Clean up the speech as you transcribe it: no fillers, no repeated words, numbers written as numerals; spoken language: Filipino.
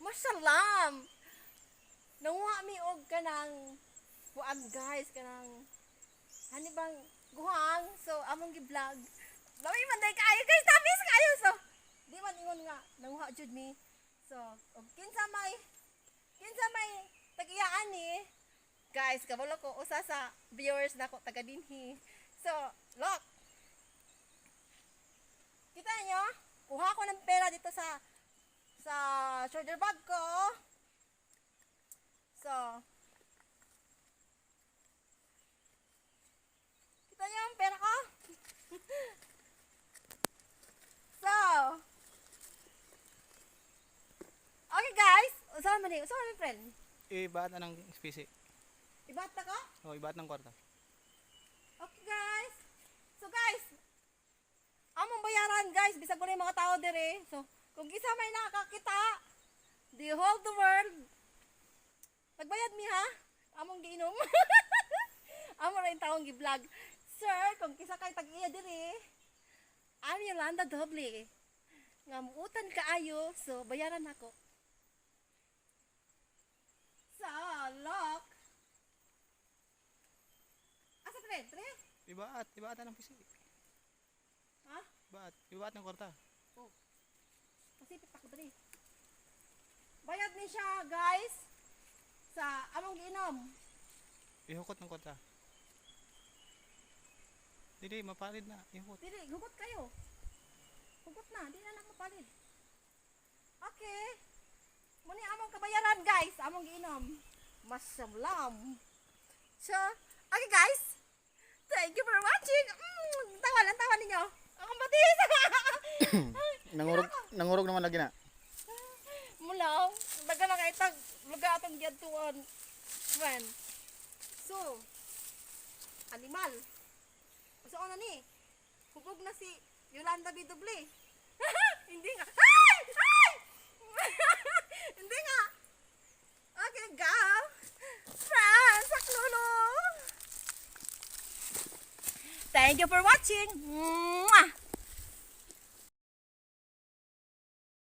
Masalam. Nanguha mi og kanang kuan guys, kanang hani bang guhang. So among gi-vlog. Lami man day kaayo guys, tamis kayo. So di man ingon nga nanguha jud mi. So og kinsa may tag-iyaan ni guys, kabalo ko usa sa viewers nako taga dinhi. So, look. Kita nyo, kuha ko ng pera dito sa shoulder bag ko. So, kita nyo ang pera ko? So, okay guys, usahan mo friend. Ibahat na ng spisi. Ibahat na ko? O, ibahat ng kwarta. Okay guys. So guys, among bayaran guys, bisag ko na yung mga tao dire. So, kung isa may nakakita, the whole the world, magbayad mi ha? Among giinom. Among rin taong gi-vlog. Sir, kung kisa kay tag-iya dire, am Yolanda doble. Nga muutan kaayo, so bayaran ako. So, look. Asa pre? Ibahat na ng spisi. Ha? Ibahat ng kwarta. Oh. Masipit ako dali. Bayad ni siya, guys. Sa among giinom. Ihukot ng kwarta. Dili, mapalid na. Ihukot. Dili, hugot kayo. Hugot na, di na lang mapalid. Okay. Muni among kabayaran, guys. Among giinom. Masalam. So, okay guys. Thank you for watching. Tawa ninyo. Ako matis. Nangurog naman lagi na. Mulaw. Daga na kay tag luga atong giadtuan. Friend. So, animal. So ano ni? Hubog na si Yolanda Bidoble. Hindi nga. Ay! Ay! Hindi nga. Okay, go. Friends, saklulo. Thank you for watching. Mwah!